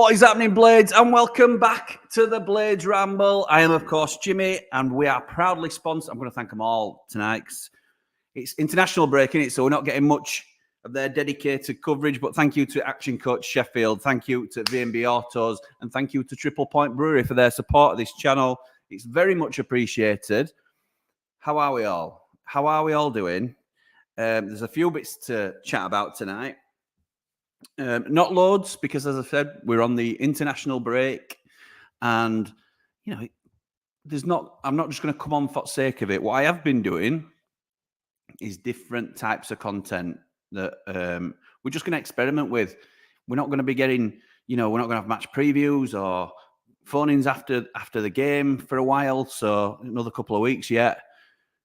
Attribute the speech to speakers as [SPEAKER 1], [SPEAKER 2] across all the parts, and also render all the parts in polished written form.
[SPEAKER 1] What is happening, Blades? And welcome back to the Blades Ramble. I am, of course, Jimmy, and we are proudly sponsored. I'm going to thank them all tonight because it's international break, innit? So we're not getting much of their dedicated coverage. But thank you to Action Coach Sheffield, thank you to V&B Autos, and thank you to Triple Point Brewery for their support of this channel. It's very much appreciated. How are we all? How are we all doing? There's a few bits to chat about tonight. Not loads, because as I said, we're on the international break, and I'm not just going to come on for the sake of it. What I have been doing is different types of content that we're just going to experiment with. We're not going to be getting, we're not going to have match previews or phone-ins after the game for a while, so another couple of weeks yet.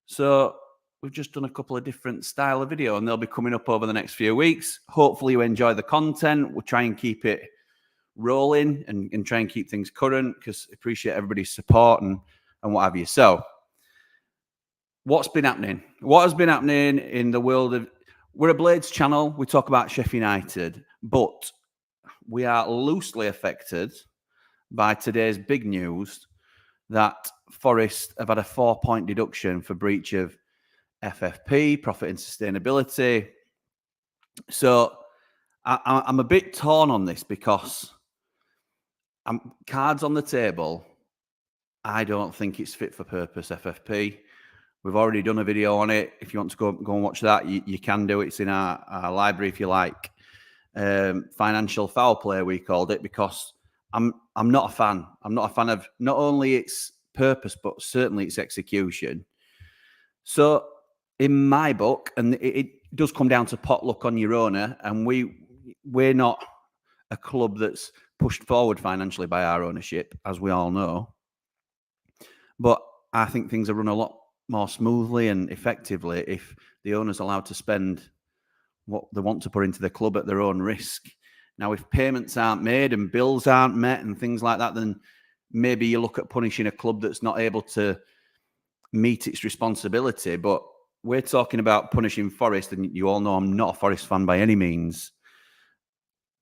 [SPEAKER 1] So we've just done a couple of different style of video, and they'll be coming up over the next few weeks. Hopefully you enjoy the content. We'll try and keep it rolling and try and keep things current, because I appreciate everybody's support and what have you. So what's been happening? What has been happening in the world of... We're a Blades channel. We talk about Sheffield United, but we are loosely affected by today's big news that Forest have had a 4-point deduction for breach of FFP, profit and sustainability. So I'm a bit torn on this, because cards on the table. I don't think it's fit for purpose, FFP. We've already done a video on it. If you want to go and watch that, you can do it. It's in our library, if you like. Financial foul play, we called it, because I'm not a fan. I'm not a fan of not only its purpose, but certainly its execution. So in my book, and it does come down to potluck on your owner, and we're not a club that's pushed forward financially by our ownership, as we all know. But I think things are run a lot more smoothly and effectively if the owner's allowed to spend what they want to put into the club at their own risk. Now, if payments aren't made and bills aren't met and things like that, then maybe you look at punishing a club that's not able to meet its responsibility. But we're talking about punishing Forest, and you all know I'm not a Forest fan by any means.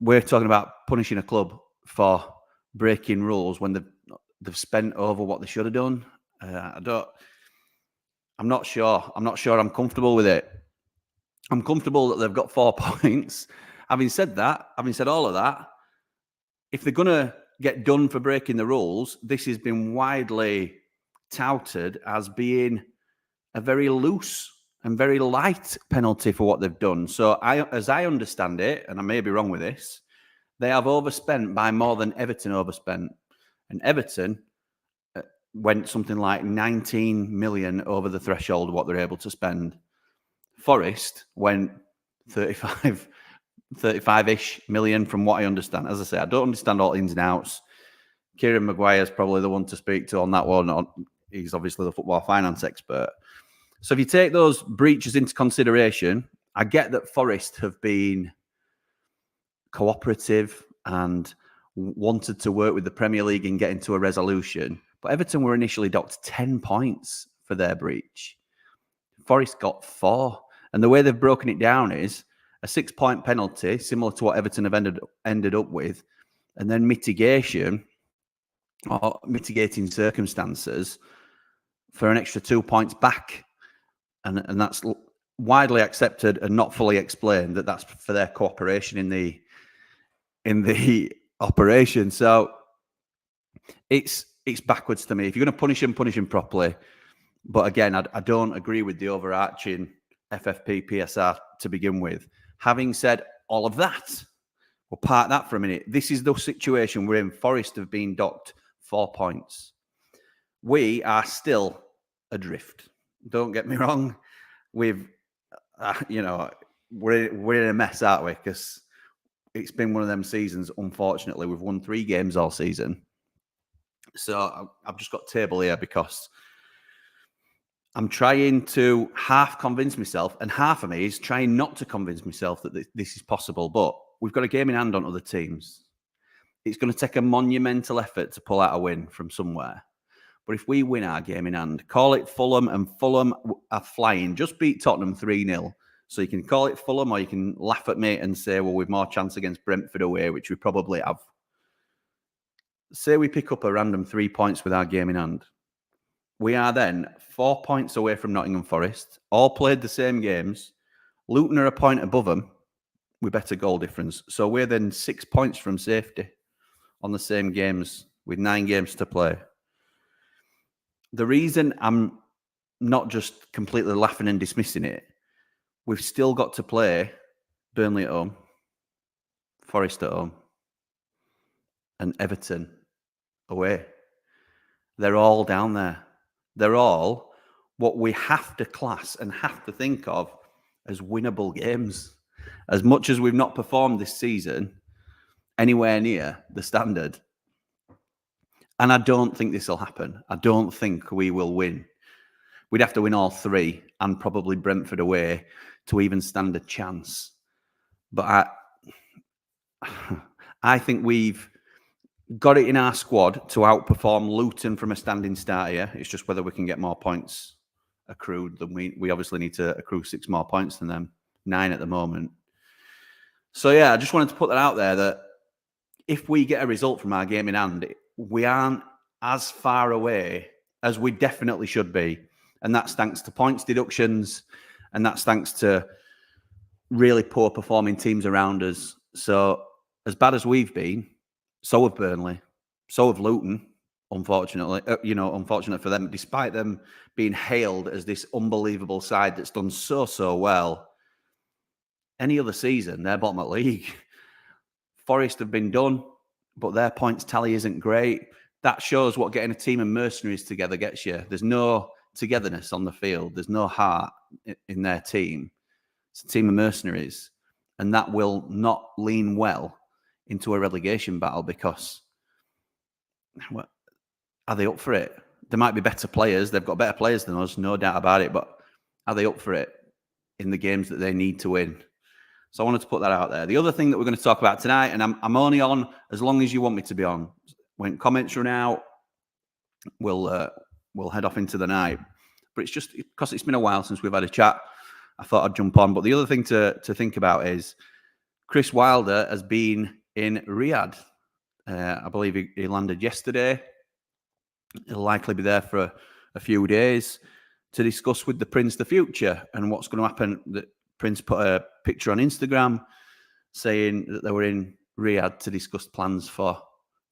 [SPEAKER 1] We're talking about punishing a club for breaking rules when they've spent over what they should have done. I'm not sure. I'm not sure I'm comfortable with it. I'm comfortable that they've got 4 points. Having said all of that, if they're going to get done for breaking the rules, this has been widely touted as being a very loose and very light penalty for what they've done. So as I understand it, and I may be wrong with this, they have overspent by more than Everton overspent. And Everton went something like 19 million over the threshold of what they're able to spend. Forest went 35-ish million from what I understand. As I say, I don't understand all the ins and outs. Kieran Maguire's probably the one to speak to on that one. He's obviously the football finance expert. So if you take those breaches into consideration, I get that Forest have been cooperative and wanted to work with the Premier League and get into a resolution. But Everton were initially docked 10 points for their breach. Forest got 4. And the way they've broken it down is a 6-point penalty, similar to what Everton have ended up with, and then mitigation or mitigating circumstances for an extra 2 points back. And that's widely accepted and not fully explained that that's for their cooperation in the operation. So it's backwards to me. If you're going to punish them properly. But again, I don't agree with the overarching FFP PSR to begin with. Having said all of that, we'll park that for a minute. This is the situation we're in. Forest have been docked 4 points. We are still adrift. Don't get me wrong. We're in a mess, aren't we? Because it's been one of them seasons, unfortunately. We've won 3 games all season. So I've just got a table here because I'm trying to half convince myself, and half of me is trying not to convince myself that this is possible. But we've got a game in hand on other teams. It's going to take a monumental effort to pull out a win from somewhere. But if we win our game in hand, call it Fulham, and Fulham are flying. Just beat Tottenham 3-0. So you can call it Fulham, or you can laugh at me and say, well, we've more chance against Brentford away, which we probably have. say we pick up a random 3 points with our game in hand. We are then 4 points away from Nottingham Forest, all played the same games. Luton are a point above them with better goal difference. So we're then 6 points from safety on the same games with 9 games to play. The reason I'm not just completely laughing and dismissing it, we've still got to play Burnley at home, Forest at home, and Everton away. They're all down there. They're all what we have to class and have to think of as winnable games. As much as we've not performed this season anywhere near the standard, and I don't think this will happen. I don't think we will win. We'd have to win all 3 and probably Brentford away to even stand a chance. But I think we've got it in our squad to outperform Luton from a standing start here. It's just whether we can get more points accrued than we obviously need to accrue 6 more points than them, 9 at the moment. So yeah, I just wanted to put that out there that if we get a result from our game in hand, we aren't as far away as we definitely should be. And that's thanks to points deductions, and that's thanks to really poor performing teams around us. So as bad as we've been, so have Burnley, so have Luton, unfortunately. Unfortunate for them, despite them being hailed as this unbelievable side that's done so well. Any other season, they're bottom of the league. Forest have been done, but their points tally isn't great. That shows what getting a team of mercenaries together gets you. There's no togetherness on the field. There's no heart in their team. It's a team of mercenaries, and that will not lean well into a relegation battle because are they up for it? There might be better players. They've got better players than us, no doubt about it, but are they up for it in the games that they need to win? So I wanted to put that out there. The other thing that we're going to talk about tonight, and I'm only on as long as you want me to be on. When comments run out, we'll head off into the night. But it's just because it's been a while since we've had a chat, I thought I'd jump on. But the other thing to think about is Chris Wilder has been in Riyadh. I believe he landed yesterday. He'll likely be there for a few days to discuss with the Prince the future and what's going to happen. The Prince put a picture on Instagram saying that they were in Riyadh to discuss plans for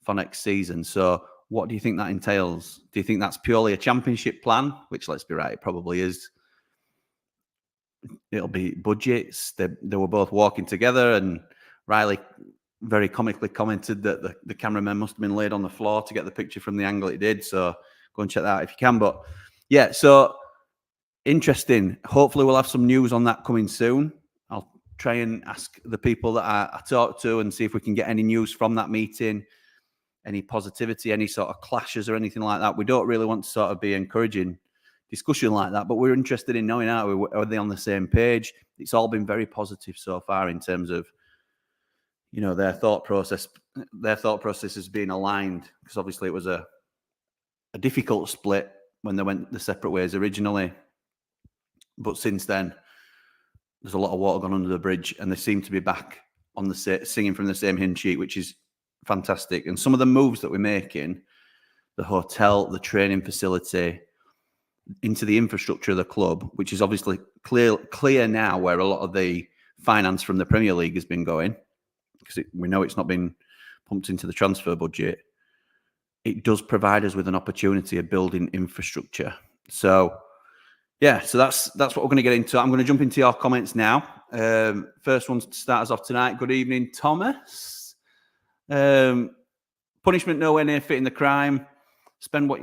[SPEAKER 1] next season. So what do you think that entails? Do you think that's purely a championship plan? Which, let's be right, it probably is. It'll be budgets. They were both walking together, and Riley very comically commented that the cameraman must have been laid on the floor to get the picture from the angle it did. So go and check that out if you can. But yeah, so interesting. Hopefully we'll have some news on that coming soon. I'll try and ask the people that I talk to and see if we can get any news from that meeting, any positivity, any sort of clashes or anything like that. We don't really want to sort of be encouraging discussion like that, but we're interested in knowing are they on the same page? It's all been very positive so far in terms of, their thought process. Their thought process has been aligned because obviously it was a difficult split when they went the separate ways originally. But since then, there's a lot of water gone under the bridge, and they seem to be back on singing from the same hymn sheet, which is fantastic. And some of the moves that we're making, the hotel, the training facility, into the infrastructure of the club, which is obviously clear now where a lot of the finance from the Premier League has been going, because we know it's not been pumped into the transfer budget. It does provide us with an opportunity of building infrastructure. So yeah, so that's what we're going to get into. I'm going to jump into your comments now. First one to start us off tonight. Good evening, Thomas. Punishment nowhere near fitting the crime. Spend what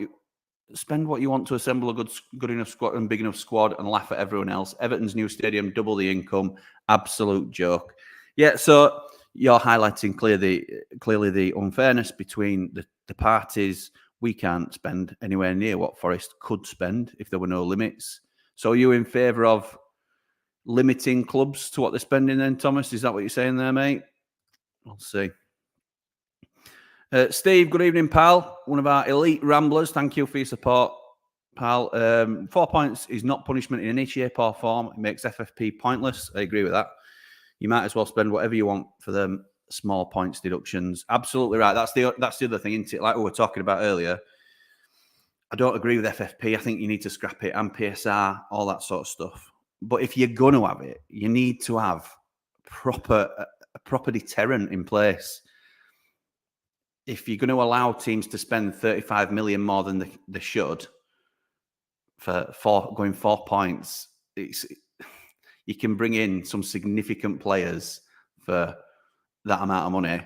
[SPEAKER 1] you want to assemble a good enough squad and big enough squad and laugh at everyone else. Everton's new stadium, double the income. Absolute joke. Yeah, so you're highlighting clearly the unfairness between the parties. We can't spend anywhere near what Forest could spend if there were no limits. So are you in favour of limiting clubs to what they're spending then, Thomas? Is that what you're saying there, mate? I'll see. Steve, good evening, pal. One of our elite ramblers. Thank you for your support, pal. 4 points is not punishment in any shape or form. It makes FFP pointless. I agree with that. You might as well spend whatever you want for them small points deductions. Absolutely right. That's the other thing, isn't it? Like we were talking about earlier. I don't agree with FFP. I think you need to scrap it, and PSR, all that sort of stuff. But if you're going to have it, you need to have a proper deterrent in place. If you're going to allow teams to spend 35 million more than they should for going 4 points, you can bring in some significant players for that amount of money.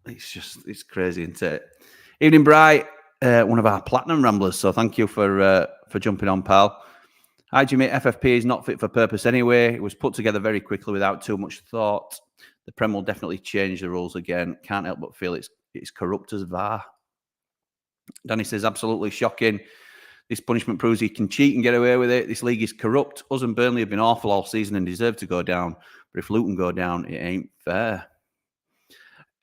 [SPEAKER 1] It's crazy, isn't it? Evening, Bright, one of our platinum ramblers. So thank you for jumping on, pal. Hi, Jimmy. FFP is not fit for purpose anyway. It was put together very quickly without too much thought. The Prem will definitely change the rules again. Can't help but feel it's corrupt as VAR. Danny says, absolutely shocking. This punishment proves he can cheat and get away with it. This league is corrupt. Us and Burnley have been awful all season and deserve to go down. But if Luton go down, it ain't fair.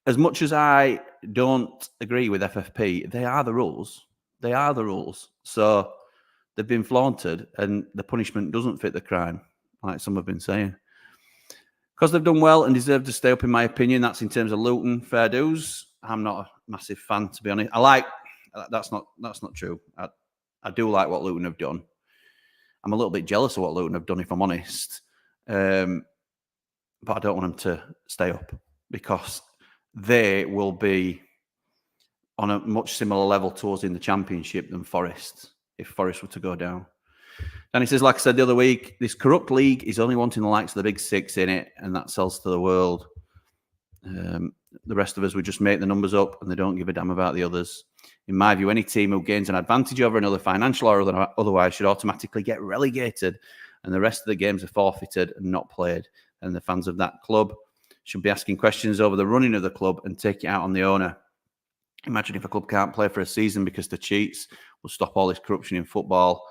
[SPEAKER 1] As much as I don't agree with FFP, they are the rules. They are the rules. So they've been flaunted and the punishment doesn't fit the crime, like some have been saying. Because they've done well and deserve to stay up, in my opinion. That's in terms of Luton, fair dues. I'm not a massive fan, to be honest. That's not true. I do like what Luton have done. I'm a little bit jealous of what Luton have done, if I'm honest. But I don't want them to stay up because they will be on a much similar level to us in the Championship than Forest, if Forest were to go down. And he says, like I said the other week, this corrupt league is only wanting the likes of the big six in it, and that sells to the world. The rest of us would just make the numbers up, and they don't give a damn about the others. In my view, any team who gains an advantage over another, financial or otherwise, should automatically get relegated, and the rest of the games are forfeited and not played. And the fans of that club should be asking questions over the running of the club and take it out on the owner. Imagine if a club can't play for a season because the cheats will stop all this corruption in football,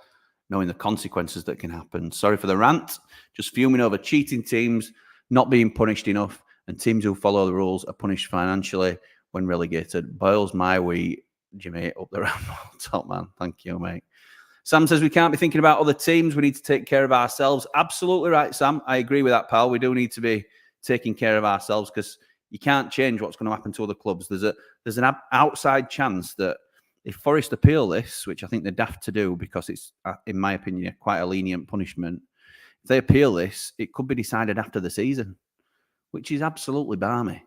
[SPEAKER 1] knowing the consequences that can happen. Sorry for the rant. Just fuming over cheating teams not being punished enough, and teams who follow the rules are punished financially when relegated. Boils my wee, Jimmy, up the Ramble. Top man. Thank you, mate. Sam says we can't be thinking about other teams. We need to take care of ourselves. Absolutely right, Sam. I agree with that, pal. We do need to be taking care of ourselves because you can't change what's going to happen to other clubs. There's an outside chance that if Forest appeal this, which I think they're daft to do because it's, in my opinion, quite a lenient punishment, if they appeal this, it could be decided after the season, which is absolutely balmy.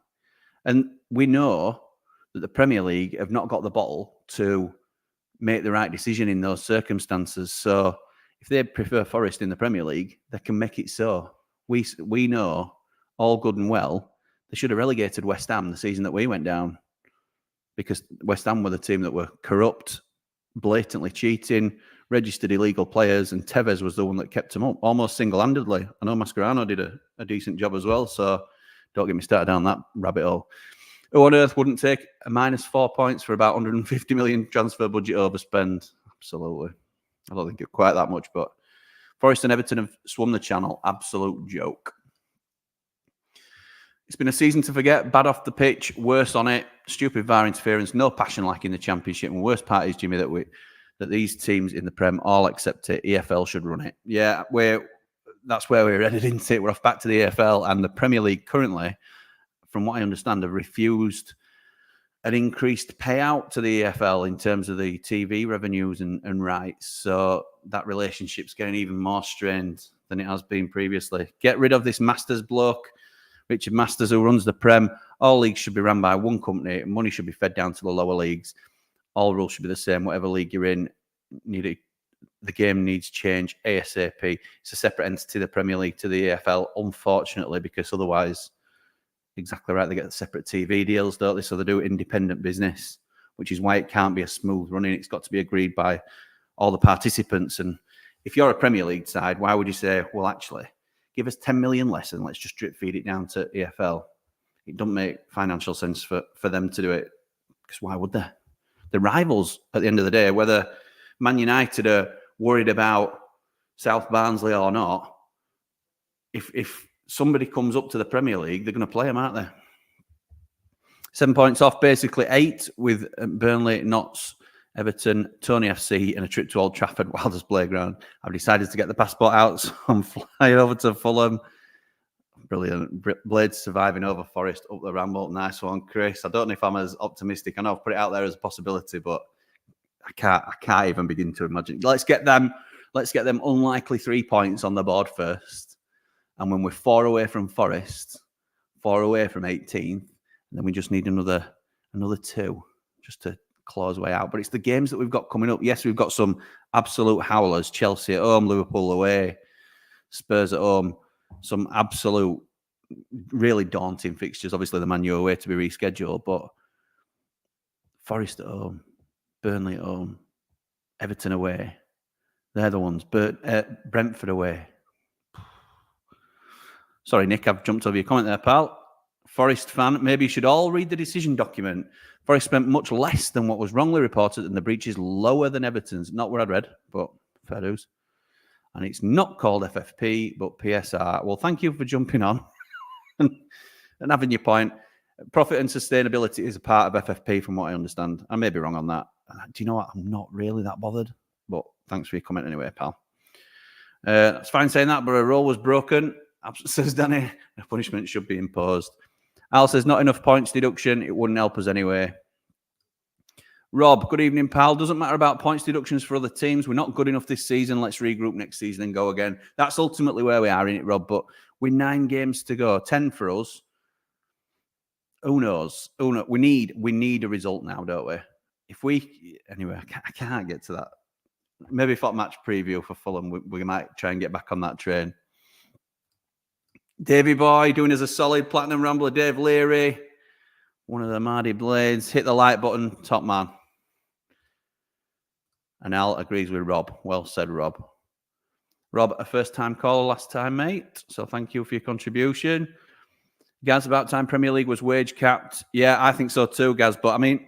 [SPEAKER 1] And we know that the Premier League have not got the bottle to make the right decision in those circumstances. So if they prefer Forest in the Premier League, they can make it so. We know all good and well they should have relegated West Ham the season that we went down because West Ham were the team that were corrupt, blatantly cheating, registered illegal players, and Tevez was the one that kept them up almost single-handedly. I know Mascherano did a decent job as well, so don't get me started down that rabbit hole. Who on earth wouldn't take a -4 points for about 150 million transfer budget overspend? Absolutely. I don't think it's quite that much, but Forest and Everton have swum the channel. Absolute joke. It's been a season to forget. Bad off the pitch, worse on it. Stupid VAR interference, no passion like in the Championship. And worst part is, Jimmy, that these teams in the Prem all accept it. EFL should run it. Yeah, that's where we're headed into it. We're off back to the EFL, and the Premier League currently, from what I understand, have refused an increased payout to the EFL in terms of the TV revenues and rights. So that relationship's getting even more strained than it has been previously. Get rid of this Masters bloke, Richard Masters, who runs the Prem. All leagues should be run by one company. Money should be fed down to the lower leagues. All rules should be the same. Whatever league you're in, the game needs change ASAP. It's a separate entity, the Premier League, to the EFL, unfortunately, because otherwise, exactly right, they get separate TV deals, don't they? So they do independent business, which is why it can't be a smooth running. It's got to be agreed by all the participants. And if you're a Premier League side, why would you say, well, actually, give us 10 million less and let's just drip feed it down to EFL? It doesn't make financial sense for them to do it, because why would they? The rivals, at the end of the day, whether Man United are worried about South Barnsley or not, if somebody comes up to the Premier League, they're going to play them, aren't they? 7 points off, basically 8 with Burnley, Notts, Everton, Tony FC, and a trip to Old Trafford, Wilders Playground. I've decided to get the passport out, so I'm flying over to Fulham. Brilliant. Blades surviving over Forest up the Ramble. Nice one, Chris. I don't know if I'm as optimistic. I know I've put it out there as a possibility, but I can't even begin to imagine. Let's get them unlikely 3 points on the board first. And when we're 4 away from Forest, 4 away from 18th, and then we just need another 2 just to claw way out. But it's the games that we've got coming up. Yes, we've got some absolute howlers. Chelsea at home, Liverpool away, Spurs at home. Some absolute, really daunting fixtures. Obviously, the Man U away to be rescheduled, but Forest at home, Burnley at home, Everton away. They're the ones. Brentford away. Sorry, Nick, I've jumped over your comment there, pal. Forest fan, maybe you should all read the decision document. Forest spent much less than what was wrongly reported, and the breach is lower than Everton's. Not what I'd read, but fair dues. And it's not called FFP, but PSR. Well, thank you for jumping on and having your point. Profit and sustainability is a part of FFP, from what I understand. I may be wrong on that. Do you know what? I'm not really that bothered, but thanks for your comment anyway, pal. That's fine saying that, but a rule was broken. Says Danny, a punishment should be imposed. Al says, not enough points deduction. It wouldn't help us anyway. Rob, good evening, pal. Doesn't matter about points deductions for other teams. We're not good enough this season. Let's regroup next season and go again. That's ultimately where we are in it, Rob. But with 9 games to go, 10 for us. Who knows? We need a result now, don't we? Anyway, I can't get to that. Maybe for match preview for Fulham, we might try and get back on that train. Davey Boy doing us a solid platinum rambler. Dave Leary, one of the Mardy Blades. Hit the like button, top man. And Al agrees with Rob. Well said, Rob. Rob, a first-time caller last time, mate. So thank you for your contribution. Gaz, about time Premier League was wage capped. Yeah, I think so too, Gaz. But I mean,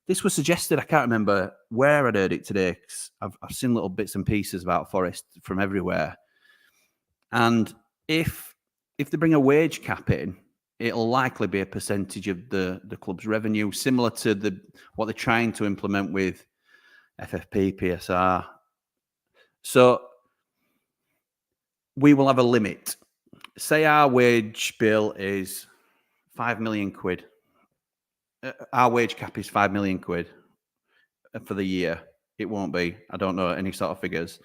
[SPEAKER 1] this was suggested. I can't remember where I'd heard it today, because I've seen little bits and pieces about Forest from everywhere. And if they bring a wage cap in, it'll likely be a percentage of the club's revenue, similar to what they're trying to implement with FFP, PSR. So we will have a limit. Say our wage bill is 5 million quid. Our wage cap is 5 million quid for the year. It won't be. I don't know any sort of figures.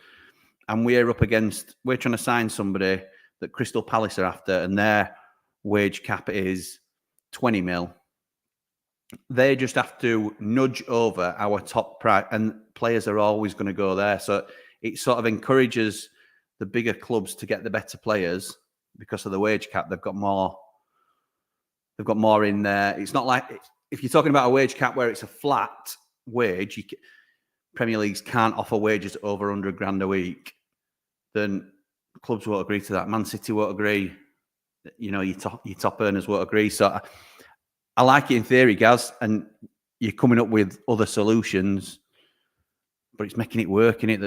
[SPEAKER 1] And we're trying to sign somebody that Crystal Palace are after, and their wage cap is 20 mil. They just have to nudge over our top price, and players are always going to go there. So it sort of encourages the bigger clubs to get the better players because of the wage cap. They've got more in there. It's not like, if you're talking about a wage cap where it's a flat wage, Premier Leagues can't offer wages over 100 grand a week, then clubs won't agree to that. Man City won't agree. Your top earners won't agree. So I like it in theory, Gaz, and you're coming up with other solutions, but it's making it work, innit?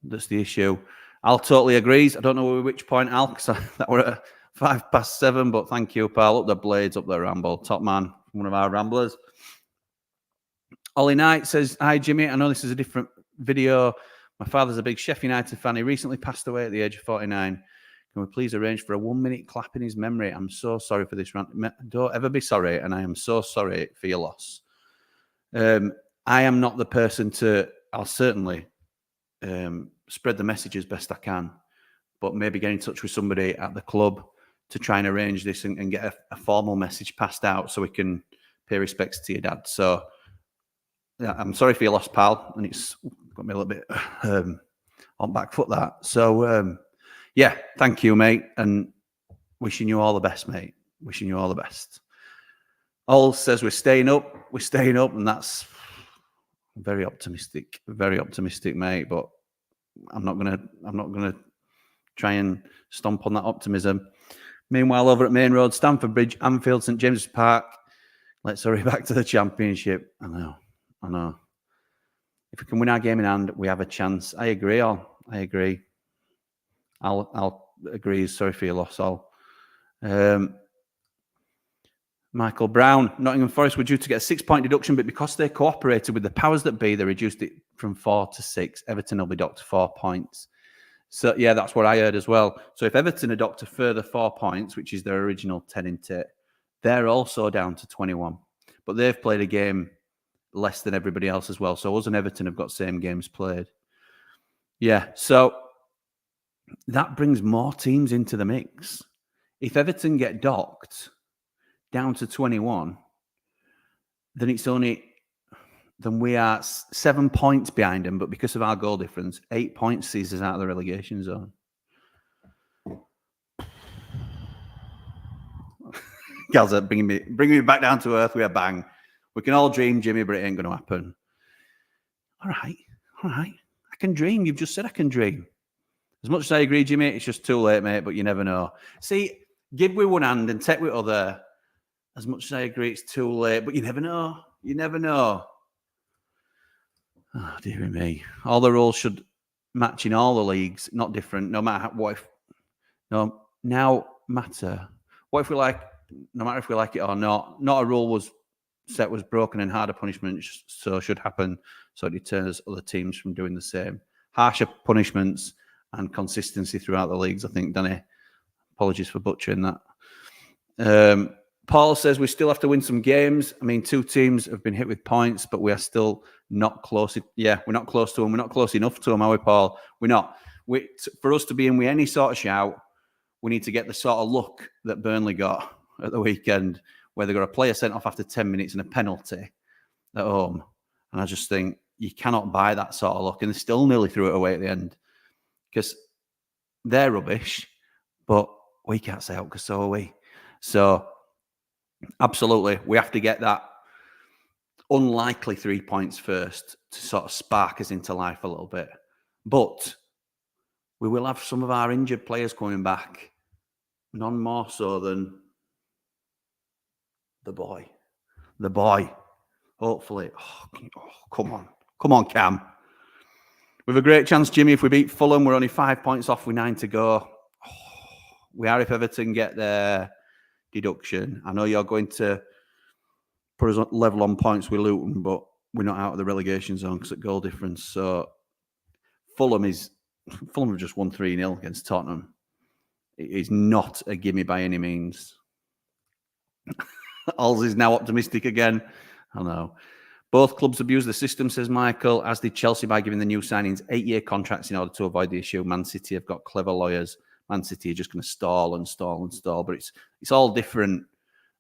[SPEAKER 1] That's the issue. Al totally agrees. I don't know which point, Al, because that were at 7:05, but thank you, pal. Up the Blades, up the Ramble. Top man, one of our Ramblers. Ollie Knight says, hi, Jimmy. I know this is a different video. My father's a big Sheffield United fan. He recently passed away at the age of 49. Can we please arrange for a 1-minute clap in his memory? I'm so sorry for this rant. Don't ever be sorry, and I am so sorry for your loss. I am not the person I'll certainly spread the message as best I can, but maybe get in touch with somebody at the club to try and arrange this and get a formal message passed out so we can pay respects to your dad. So yeah, I'm sorry for your loss, pal, and it's got me a little bit on back foot, that. So yeah, thank you, mate, and wishing you all the best, mate. Wishing you all the best. All says we're staying up, and that's very optimistic, mate. But I'm not gonna try and stomp on that optimism. Meanwhile, over at Main Road, Stamford Bridge, Anfield, St James's Park, let's hurry back to the Championship. I know. If we can win our game in hand, we have a chance. I agree. I'll agree. Sorry for your loss, Al. Michael Brown, Nottingham Forest were due to get a 6-point deduction, but because they cooperated with the powers that be, they reduced it from 4 to 6. Everton will be docked 4 points. So, yeah, that's what I heard as well. So if Everton adopt a further 4 points, which is their original 10 in tit, they're also down to 21. But they've played a game less than everybody else as well. So us and Everton have got same games played. Yeah, so that brings more teams into the mix. If Everton get docked down to 21, then we are 7 points behind them, but because of our goal difference, 8 points sees us out of the relegation zone. Galza, bringing me back down to earth with a bang. We can all dream, Jimmy, but it ain't going to happen. All right. I can dream. You've just said I can dream. As much as I agree, Jimmy, it's just too late, mate, but you never know. See, give with one hand and take with other. As much as I agree, it's too late, but you never know. You never know. Oh, dear me. All the rules should match in all the leagues, not different, no matter what if... No, now matter. What if we like... No matter if we like it or not a rule was broken and harder punishment so should happen so it deters other teams from doing the same. Harsher punishments and consistency throughout the leagues, I think, Danny. Apologies for butchering that. Paul says we still have to win some games. I mean, 2 teams have been hit with points, but we are still not close. Yeah, we're not close to them. We're not close enough to them, are we, Paul? We're not. For us to be in with any sort of shout, we need to get the sort of luck that Burnley got at the weekend, where they got a player sent off after 10 minutes and a penalty at home. And I just think you cannot buy that sort of luck. And they still nearly threw it away at the end because they're rubbish, but we can't say out because so are we. So absolutely, we have to get that unlikely 3 points first to sort of spark us into life a little bit. But we will have some of our injured players coming back, none more so than the boy. Hopefully. Come on, Cam. We have a great chance, Jimmy. If we beat Fulham, we're only 5 points off with 9 to go. We are if Everton get their deduction. I know you're going to put us level on points with Luton, but we're not out of the relegation zone because of goal difference. So Fulham have just won 3-0 against Tottenham. It is not a gimme by any means. Alls is now optimistic again. I know. Both clubs abuse the system, says Michael, as did Chelsea by giving the new signings 8-year contracts in order to avoid the issue. Man City have got clever lawyers. Man City are just going to stall. But it's all different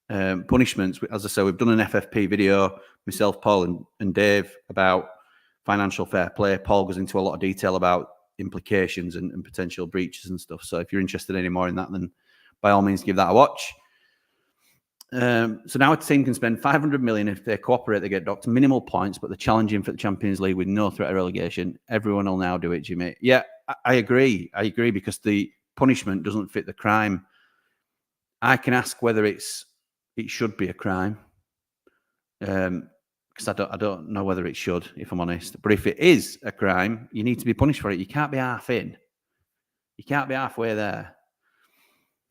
[SPEAKER 1] punishments. As I say, we've done an FFP video, myself, Paul, and Dave, about financial fair play. Paul goes into a lot of detail about implications and potential breaches and stuff. So if you're interested any more in that, then by all means, give that a watch. So now a team can spend 500 million if they cooperate, they get docked. Minimal points, but they're challenging for the Champions League with no threat of relegation. Everyone will now do it, Jimmy. Yeah, I agree. Because the punishment doesn't fit the crime. I can ask whether it should be a crime. Because I don't know whether it should, if I'm honest. But if it is a crime, you need to be punished for it. You can't be half in. You can't be halfway there.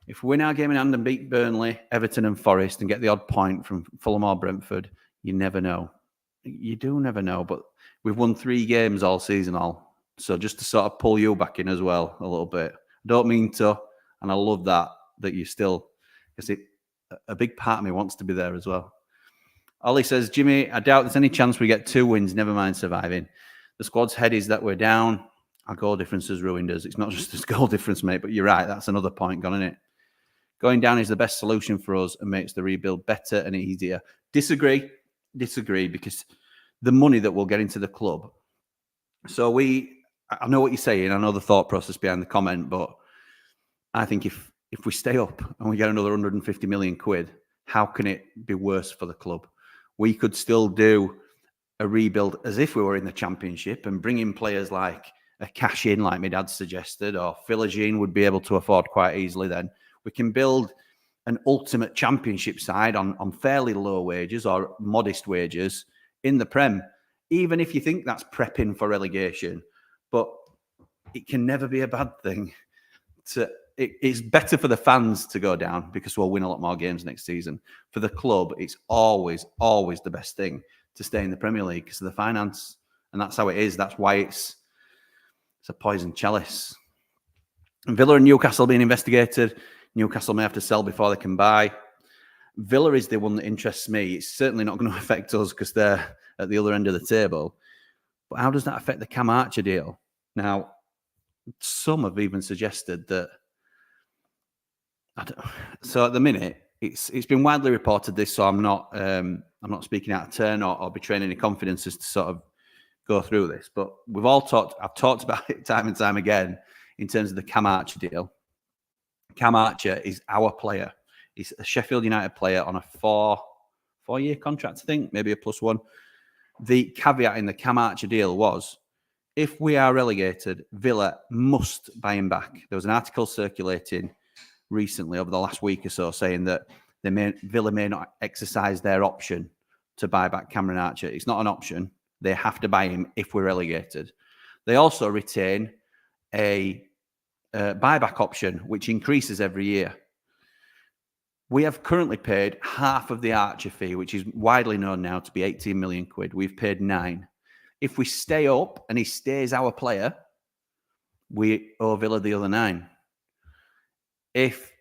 [SPEAKER 1] If we win our game in hand and beat Burnley, Everton and Forest and get the odd point from Fulham or Brentford, you never know. You do never know, but we've won 3 games all season all. So just to sort of pull you back in as well a little bit. I don't mean to, and I love that you still, because a big part of me wants to be there as well. Ollie says, Jimmy, I doubt there's any chance we get 2 wins, never mind surviving. The squad's head is that we're down. Our goal difference has ruined us. It's not just this goal difference, mate, but you're right. That's another point gone, isn't it? Going down is the best solution for us and makes the rebuild better and easier. Disagree, because the money that we'll get into the club. So I know what you're saying. I know the thought process behind the comment, but I think if we stay up and we get another 150 million quid, how can it be worse for the club? We could still do a rebuild as if we were in the Championship and bring in players like a cash in, like my dad suggested, or Philogene would be able to afford quite easily then. We can build an ultimate Championship side on fairly low wages or modest wages in the Prem, even if you think that's prepping for relegation. But it can never be a bad thing. It's better for the fans to go down because we'll win a lot more games next season. For the club, it's always the best thing to stay in the Premier League because of the finance. And that's how it is. That's why it's a poison chalice. Villa and Newcastle being investigated. Newcastle may have to sell before they can buy. Villa is the one that interests me. It's certainly not going to affect us because they're at the other end of the table. But how does that affect the Cam Archer deal? Now, some have even suggested that. So at the minute, it's been widely reported this. So I'm not speaking out of turn or betraying any confidences to sort of go through this. But I've talked about it time and time again in terms of the Cam Archer deal. Cam Archer is our player. He's a Sheffield United player on a four-year contract, I think, maybe a +1. The caveat in the Cam Archer deal was, if we are relegated, Villa must buy him back. There was an article circulating recently over the last week or so saying that Villa may not exercise their option to buy back Cameron Archer. It's not an option. They have to buy him if we're relegated. They also retain a buyback option, which increases every year. We have currently paid half of the Archer fee, which is widely known now to be 18 million quid. We've paid 9. If we stay up and he stays our player, we owe Villa the other 9. If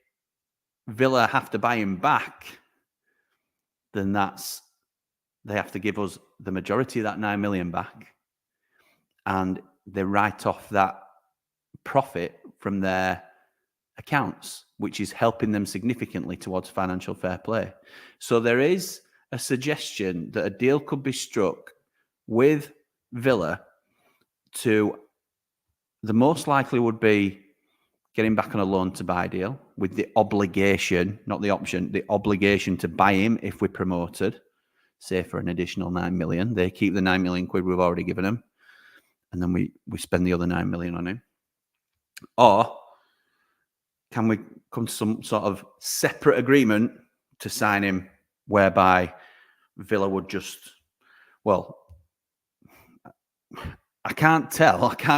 [SPEAKER 1] Villa have to buy him back, then they have to give us the majority of that 9 million back. And they write off that profit from their accounts, which is helping them significantly towards financial fair play. So there is a suggestion that a deal could be struck with Villa to, the most likely would be getting back on a loan to buy deal with the obligation, not the option, the obligation to buy him if we're promoted, say for an additional 9 million. They keep the 9 million quid we've already given him, and then we spend the other 9 million on him. Or can we come to some sort of separate agreement to sign him whereby Villa would just, well, I can't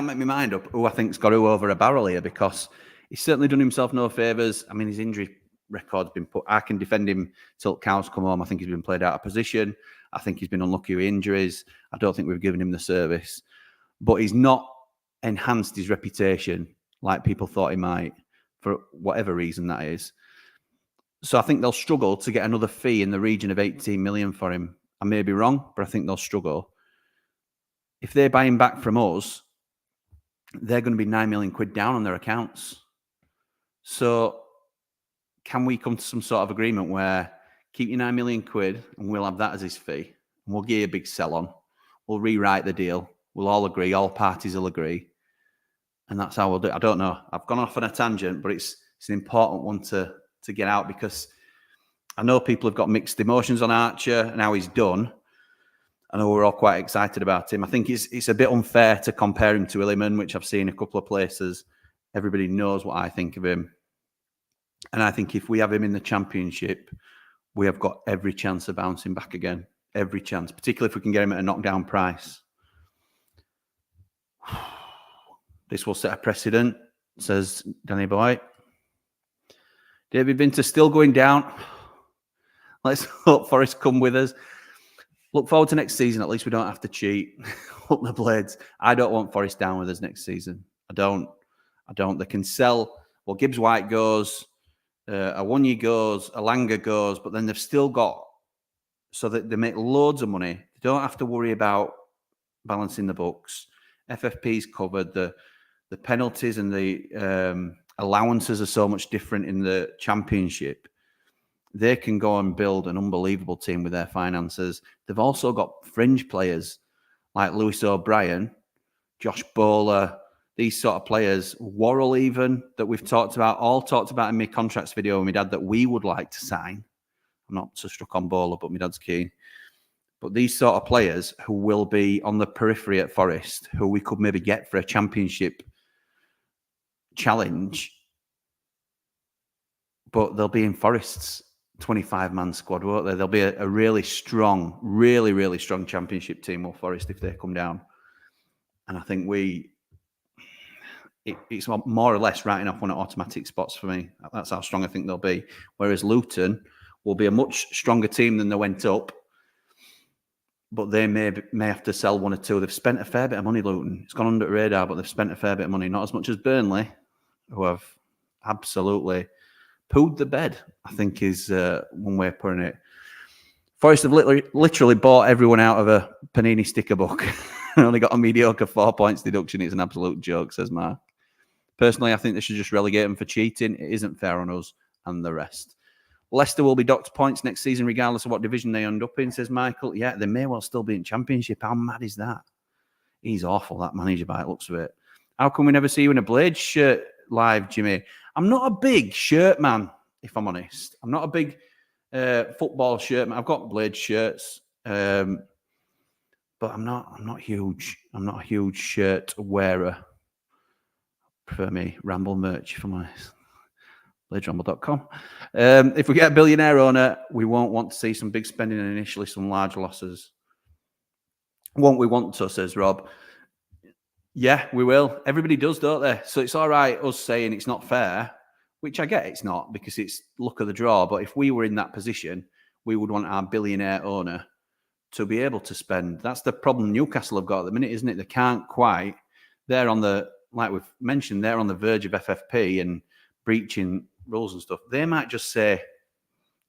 [SPEAKER 1] make my mind up who I think's got who over a barrel here, because he's certainly done himself no favours. I mean, his injury record's been put. I can defend him till cows come home. I think he's been played out of position. I think he's been unlucky with injuries. I don't think we've given him the service. But he's not enhanced his reputation like people thought he might, for whatever reason that is. So I think they'll struggle to get another fee in the region of 18 million for him. I may be wrong, but I think they'll struggle. If they buy him back from us, they're going to be 9 million quid down on their accounts. So can we come to some sort of agreement where keep your 9 million quid and we'll have that as his fee, and we'll give you a big sell on. We'll rewrite the deal. We'll all agree. All parties will agree. And that's how we'll do it. I don't know. I've gone off on a tangent, but it's an important one to get out, because I know people have got mixed emotions on Archer and how he's done. I know we're all quite excited about him. I think it's a bit unfair to compare him to Illiman, which I've seen a couple of places. Everybody knows what I think of him. And I think if we have him in the Championship, we have got every chance of bouncing back again. Every chance, particularly if we can get him at a knockdown price. This will set a precedent, says Danny Boy. David Vinter still going down. Let's hope Forest come with us. Look forward to next season. At least we don't have to cheat. Up the blades. I don't want Forest down with us next season. I don't. They can sell. Well, Gibbs White goes. Awonyi goes. Alanga goes. But then they've still got, so that they make loads of money. They don't have to worry about balancing the books. FFP's covered. The penalties and the allowances are so much different in the Championship. They can go and build an unbelievable team with their finances. They've also got fringe players like Lewis O'Brien, Josh Bowler, these sort of players, Worrell even, that we've talked about, all talked about in my contracts video with my dad that we would like to sign. I'm not so struck on Bowler, but my dad's keen. But these sort of players who will be on the periphery at Forest, who we could maybe get for a Championship challenge, but they'll be in Forest's 25-man squad, won't they? There'll be a really strong, really, really strong Championship team with Forest if they come down. And I think it's more or less writing off one of automatic spots for me. That's how strong I think they'll be. Whereas Luton will be a much stronger team than they went up, but they may have to sell one or two. They've spent a fair bit of money, Luton. It's gone under the radar, but they've spent a fair bit of money. Not as much as Burnley, who have absolutely pooed the bed, I think is one way of putting it. Forest have literally bought everyone out of a Panini sticker book. Only got a mediocre 4 points deduction. It's an absolute joke, says Mark. Personally, I think they should just relegate them for cheating. It isn't fair on us and the rest. Leicester will be docked points next season, regardless of what division they end up in, says Michael. Yeah, they may well still be in Championship. How mad is that? He's awful, that manager, by the looks of it. How come we never see you in a Blade shirt live, Jimmy? I'm not a big shirt man, if I'm honest. I'm not a big football shirt man. I've got Blade shirts, but I'm not huge. I'm not a huge shirt wearer. Prefer me Ramble merch, if I'm honest. BladeRamble.com. If we get a billionaire owner, we won't want to see some big spending and initially some large losses. Won't we want to, says Rob. Yeah, we will. Everybody does, don't they? So it's all right us saying it's not fair, which I get it's not because it's luck of the draw. But if we were in that position, we would want our billionaire owner to be able to spend. That's the problem Newcastle have got at the minute, isn't it? They can't quite. They're on the, like we've mentioned, they're on the verge of FFP and breaching rules and stuff. They might just say,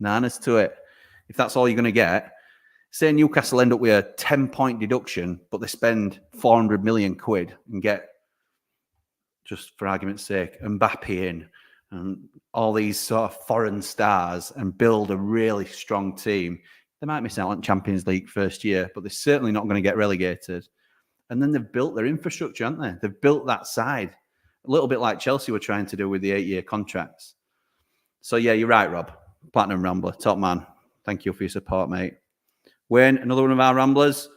[SPEAKER 1] nanas to it. If that's all you're going to get, say Newcastle end up with a 10-point deduction, but they spend 400 million quid and get, just for argument's sake, Mbappe in and all these sort of foreign stars and build a really strong team. They might miss out on Champions League first year, but they're certainly not going to get relegated. And then they've built their infrastructure, haven't they? They've built that side. A little bit like Chelsea were trying to do with the 8-year contracts. So, yeah, you're right, Rob. Platinum Rambler, top man. Thank you for your support, mate. Wayne, another one of our Ramblers.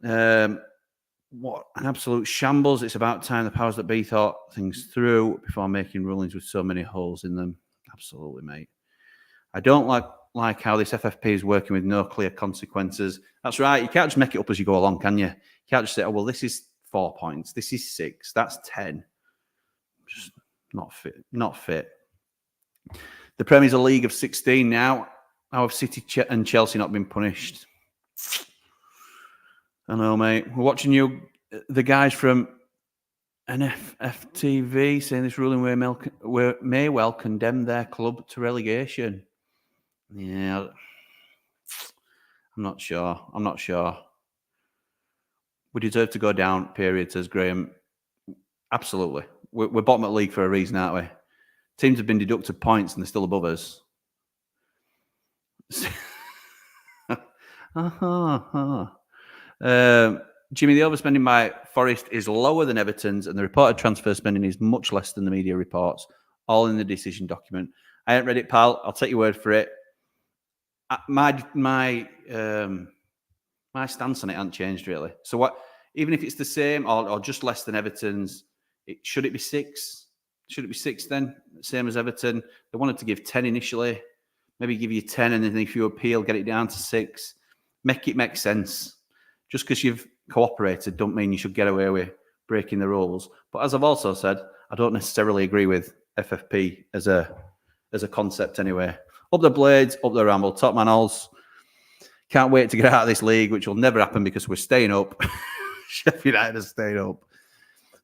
[SPEAKER 1] What an absolute shambles. It's about time the powers that be thought things through before making rulings with so many holes in them. Absolutely, mate. I don't like how this FFP is working with no clear consequences. That's right. You can't just make it up as you go along, can you? You can't just say, oh, well, this is 4 points. This is 6. That's 10. Just not fit. Not fit. The Premier's a league of 16 now. How have City and Chelsea not been punished? I know, mate. We're watching the guys from NFFTV saying this ruling may well condemn their club to relegation. Yeah, I'm not sure. We deserve to go down, period, says Graham. Absolutely. We're bottom of the league for a reason, aren't we? Teams have been deducted points and they're still above us. Jimmy, the overspending by Forest is lower than Everton's, and the reported transfer spending is much less than the media reports. All in the decision document. I haven't read it, pal. I'll take your word for it. My stance on it hasn't changed really. So what? Even if it's the same or just less than Everton's, should it be 6? Should it be 6 then? Same as Everton. They wanted to give 10 initially. Maybe give you 10, and then if you appeal, get it down to 6. Make it make sense. Just because you've cooperated don't mean you should get away with breaking the rules. But as I've also said, I don't necessarily agree with FFP as a concept anyway. Up the Blades, up the Ramble. Top man alls. Can't wait to get out of this league, which will never happen because we're staying up. Sheffield United is staying up.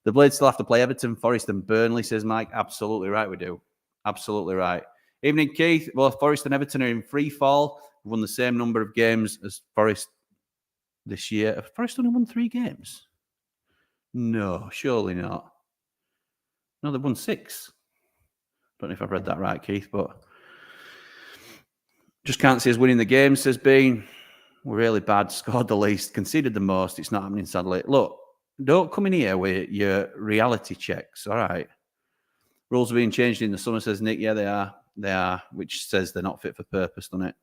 [SPEAKER 1] The Blades still have to play Everton, Forest and Burnley, says Mike. Absolutely right, we do. Absolutely right. Evening, Keith. Well, Forest and Everton are in free fall. We've won the same number of games as Forest this year. Have Forest only won 3 games? No, surely not. No, they've won 6. Don't know if I've read that right, Keith, but just can't see us winning the game, says Bean. We're really bad, scored the least, conceded the most. It's not happening, sadly. Look, don't come in here with your reality checks, all right? Rules are being changed in the summer, says Nick. Yeah, they are. They are, which says they're not fit for purpose, doesn't it?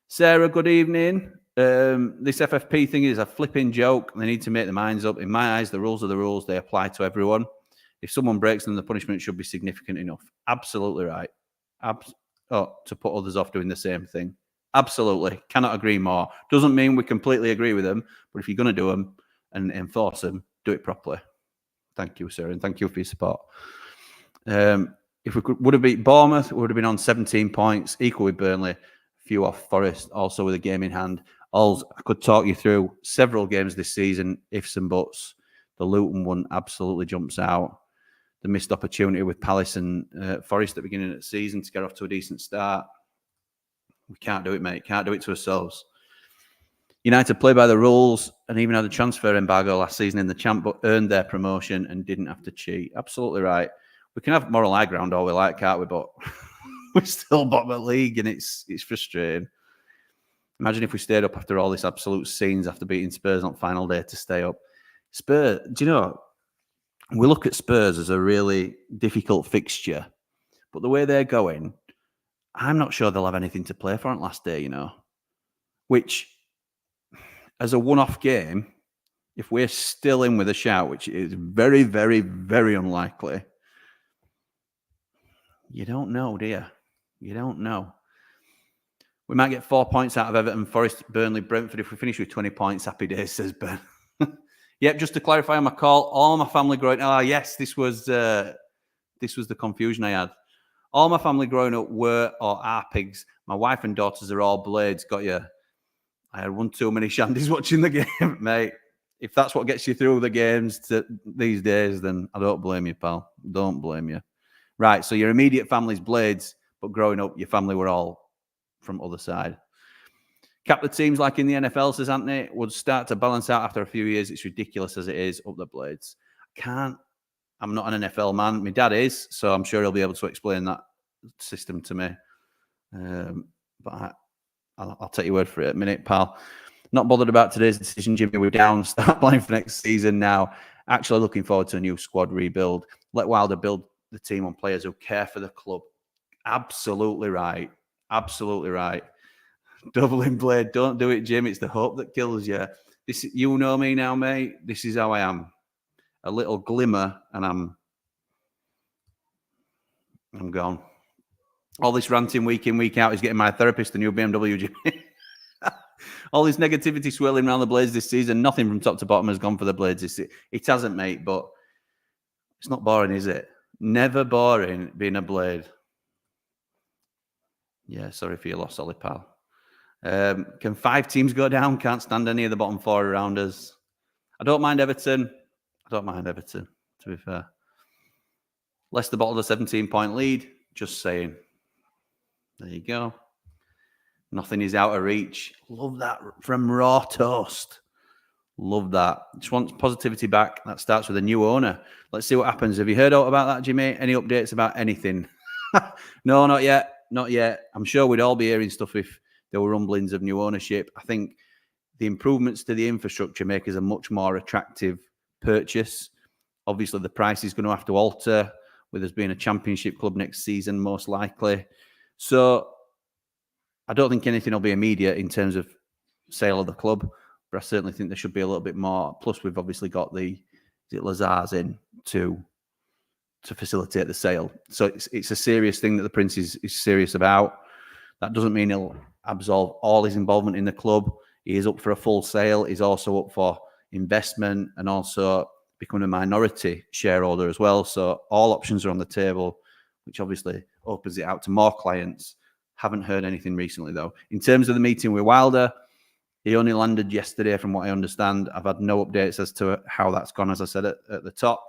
[SPEAKER 1] Sarah, good evening. This FFP thing is a flipping joke. They need to make their minds up. In my eyes, the rules are the rules. They apply to everyone. If someone breaks them, the punishment should be significant enough. Absolutely right. To put others off doing the same thing. Absolutely. Cannot agree more. Doesn't mean we completely agree with them, but if you're going to do them and enforce them, do it properly. Thank you, sir, and thank you for your support. If we would have beat Bournemouth, we would have been on 17 points, equal with Burnley, few off Forest, also with a game in hand. I could talk you through several games this season, ifs and buts. The Luton one absolutely jumps out. the missed opportunity with Palace and Forest at the beginning of the season to get off to a decent start. We can't do it, mate. Can't do it to ourselves. United play by the rules and even had a transfer embargo last season in the champ, but earned their promotion and didn't have to cheat. Absolutely right. We can have moral high ground all we like, can't we? But we're still bottom of the league, and it's frustrating. Imagine if we stayed up after all this absolute scenes after beating Spurs on final day to stay up. Spurs, do you know, we look at Spurs as a really difficult fixture, but the way they're going, I'm not sure they'll have anything to play for on last day, you know, which as a one-off game, if we're still in with a shout, which is very, very, very unlikely, you don't know, do you? You don't know. We might get 4 points out of Everton, Forest, Burnley, Brentford. If we finish with 20 points, happy days, says Ben. Yep, just to clarify on my call, all my family growing up, yes, this was the confusion I had. All my family growing up were or are pigs. My wife and daughters are all blades. Got you. I had one too many shandies watching the game, mate. If that's what gets you through the games these days, then I don't blame you, pal. Don't blame you. Right, so your immediate family's blades, but growing up, your family were all from other side. Cap the teams like in the NFL, says Anthony, would start to balance out after a few years. It's ridiculous as it is, up the blades. I'm not an NFL man. My dad is, so I'm sure he'll be able to explain that system to me. But I'll take your word for it a minute, pal. Not bothered about today's decision, Jimmy. We're down. Start planning for next season now. Actually looking forward to a new squad rebuild. Let Wilder build the team on players who care for the club. Absolutely right. Absolutely right. Doubling blade. Don't do it, Jim. It's the hope that kills you. You know me now, mate. This is how I am. A little glimmer and I'm gone. All this ranting week in, week out is getting my therapist a new BMW, Jimmy. All this negativity swirling around the Blades this season, nothing from top to bottom has gone for the Blades. It hasn't, mate, but it's not boring, is it? Never boring being a Blade. Yeah, sorry for your loss, Ollie, pal. Can 5 teams go down? Can't stand any of the bottom 4 around us. I don't mind Everton, to be fair. Leicester bottled a 17-point lead. Just saying. There you go. Nothing is out of reach. Love that from Raw Toast. Love that. Just want positivity back. That starts with a new owner. Let's see what happens. Have you heard out about that, Jimmy? Any updates about anything? No, not yet. Not yet. I'm sure we'd all be hearing stuff if there were rumblings of new ownership. I think the improvements to the infrastructure make us a much more attractive purchase. Obviously, the price is going to have to alter with us being a championship club next season, most likely. So I don't think anything will be immediate in terms of sale of the club, but I certainly think there should be a little bit more. Plus, we've obviously got the Lazars in to facilitate the sale. So it's a serious thing that the Prince is serious about. That doesn't mean he'll absolve all his involvement in the club. He is up for a full sale. He's also up for investment and also becoming a minority shareholder as well. So all options are on the table, which obviously opens it out to more clients. Haven't heard anything recently, though. In terms of the meeting with Wilder, he only landed yesterday, from what I understand. I've had no updates as to how that's gone, as I said at the top.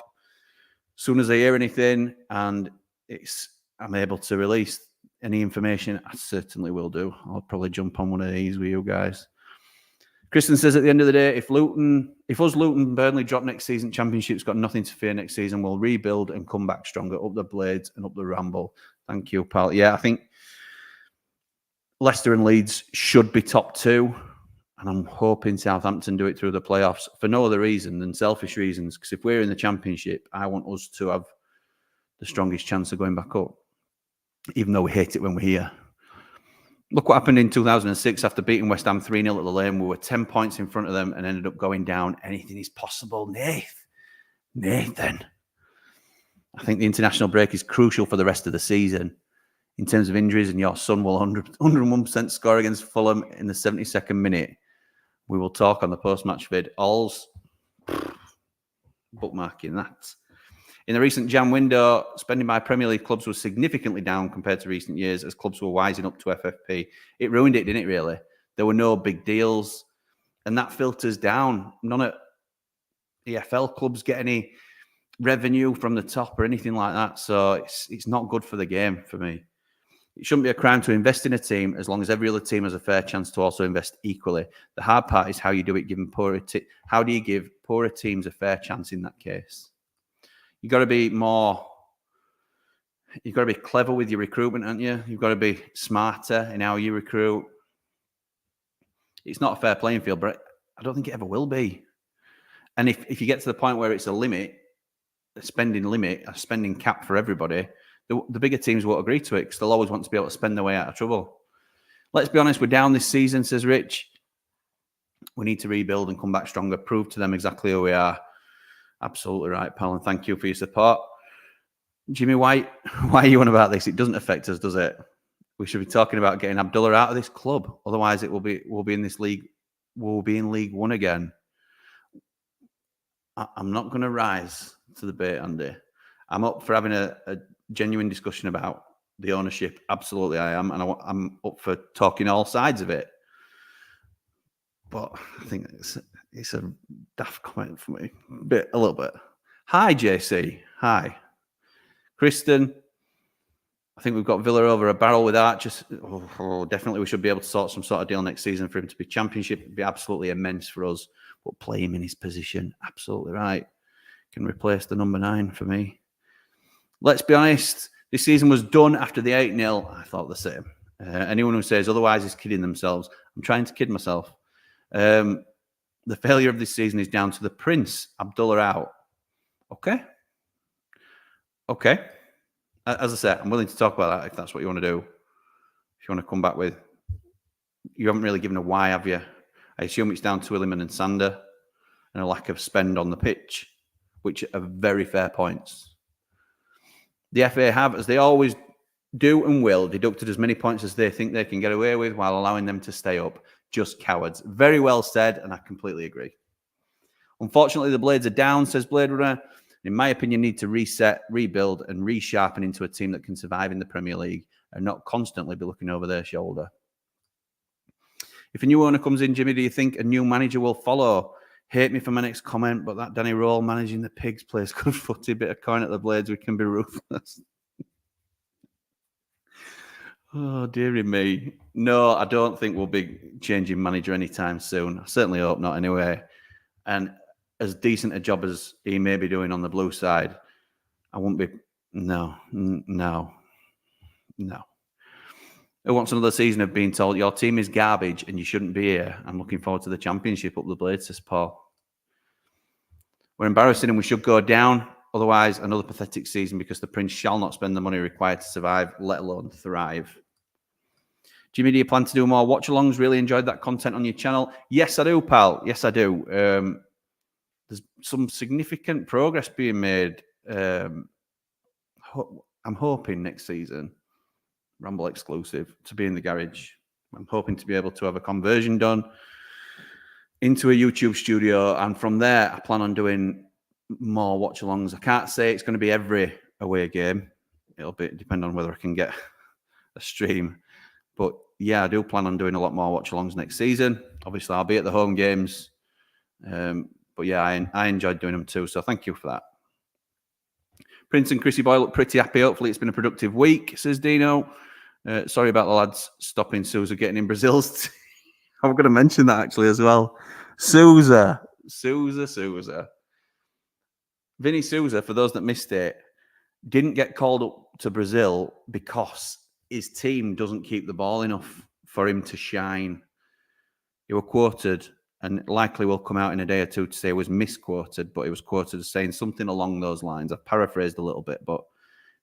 [SPEAKER 1] As soon as I hear anything and I'm able to release any information, I certainly will do. I'll probably jump on one of these with you guys. Kristen says, at the end of the day, if us Luton Burnley drop next season, Championship's got nothing to fear next season. We'll rebuild and come back stronger, up the Blades and up the Ramble. Thank you, pal. Yeah, I think Leicester and Leeds should be top 2. And I'm hoping Southampton do it through the playoffs for no other reason than selfish reasons. Because if we're in the Championship, I want us to have the strongest chance of going back up, even though we hate it when we're here. Look what happened in 2006 after beating West Ham 3-0 at the Lane. We were 10 points in front of them and ended up going down. Anything is possible, Nathan. I think the international break is crucial for the rest of the season in terms of injuries, and your son will 101% score against Fulham in the 72nd minute. We will talk on the post-match vid. All's bookmarking that. In the recent Jan window, spending by Premier League clubs was significantly down compared to recent years as clubs were wising up to FFP. It ruined it, didn't it, really? There were no big deals, and that filters down. None of EFL clubs get any revenue from the top or anything like that. So it's not good for the game for me. It shouldn't be a crime to invest in a team as long as every other team has a fair chance to also invest equally. The hard part is how you do it given how do you give poorer teams a fair chance in that case? You've got to be clever with your recruitment, haven't you? You've got to be smarter in how you recruit. It's not a fair playing field, but I don't think it ever will be. And if you get to the point where it's a spending cap for everybody, the bigger teams won't agree to it because they'll always want to be able to spend their way out of trouble. Let's be honest, we're down this season, says Rich. We need to rebuild and come back stronger, prove to them exactly who we are. Absolutely right, pal, and thank you for your support. Jimmy, why are you on about this? It doesn't affect us, does it? We should be talking about getting Abdullah out of this club. Otherwise, we'll be in this league. We'll be in League One again. I'm not going to rise to the bait, Andy. I'm up for having a genuine discussion about the ownership. Absolutely, I am. And I'm up for talking all sides of it. But I think it's a daft comment for me. A little bit. Hi, JC. Hi. Kristen. I think we've got Villa over a barrel with that. Definitely we should be able to sort some sort of deal next season for him to be championship. It'd be absolutely immense for us. But play him in his position. Absolutely right. Can replace the number 9 for me. Let's be honest. This season was done after the 8-0. I thought the same. Anyone who says otherwise is kidding themselves. I'm trying to kid myself. The failure of this season is down to the Prince. Abdullah out. Okay. As I said, I'm willing to talk about that if that's what you want to do. If you want to come back with... You haven't really given a why, have you? I assume it's down to Williman and Sander and a lack of spend on the pitch, which are very fair points. The FA have, as they always do and will, deducted as many points as they think they can get away with while allowing them to stay up. Just cowards. Very well said, and I completely agree. Unfortunately, the Blades are down, says Blade Runner. In my opinion, need to reset, rebuild, and resharpen into a team that can survive in the Premier League and not constantly be looking over their shoulder. If a new owner comes in, Jimmy, do you think a new manager will follow? Hate me for my next comment, but that Danny Roll managing the Pigs plays good footy, bit of coin at the Blades, we can be ruthless. Oh, dearie me. No, I don't think we'll be changing manager anytime soon. I certainly hope not anyway. And as decent a job as he may be doing on the blue side, I won't be... No. Who wants another season of being told your team is garbage and you shouldn't be here? I'm looking forward to the championship up the Blades, says Paul. We're embarrassing and we should go down. Otherwise, another pathetic season because the Prince shall not spend the money required to survive, let alone thrive. Jimmy, do you plan to do more watch-alongs? Really enjoyed that content on your channel. Yes, I do, pal. Yes, I do. There's some significant progress being made. I'm hoping next season, Ramble exclusive, to be in the garage. I'm hoping to be able to have a conversion done into a YouTube studio. And from there, I plan on doing more watch-alongs. I can't say it's going to be every away game. It'll depend on whether I can get a stream. But yeah, I do plan on doing a lot more watch-alongs next season. Obviously, I'll be at the home games. But yeah, I enjoyed doing them too. So thank you for that. Prince and Chrissy Boy look pretty happy. Hopefully it's been a productive week, says Dino. Sorry about the lads stopping Sousa getting in Brazil's. I'm going to mention that actually as well. Sousa. Vinny Sousa, for those that missed it, didn't get called up to Brazil because his team doesn't keep the ball enough for him to shine. He was quoted, and likely will come out in a day or two to say it was misquoted, but it was quoted as saying something along those lines. I've paraphrased a little bit, but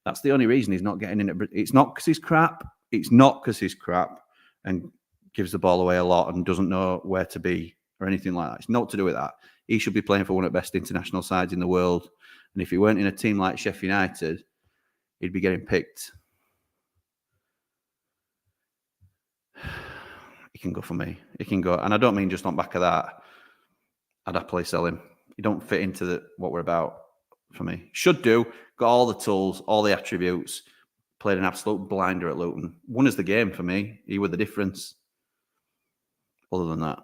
[SPEAKER 1] that's the only reason he's not getting in it. It's not because he's crap. It's not because he's crap and gives the ball away a lot and doesn't know where to be or anything like that. It's not to do with that. He should be playing for one of the best international sides in the world. And if he weren't in a team like Sheffield United, he'd be getting picked. He can go for me. He can go. And I don't mean just on back of that. I'd happily sell him. He don't fit into what we're about for me. Should do. Got all the tools, all the attributes. Played an absolute blinder at Luton. Won us the game for me. He was the difference. Other than that,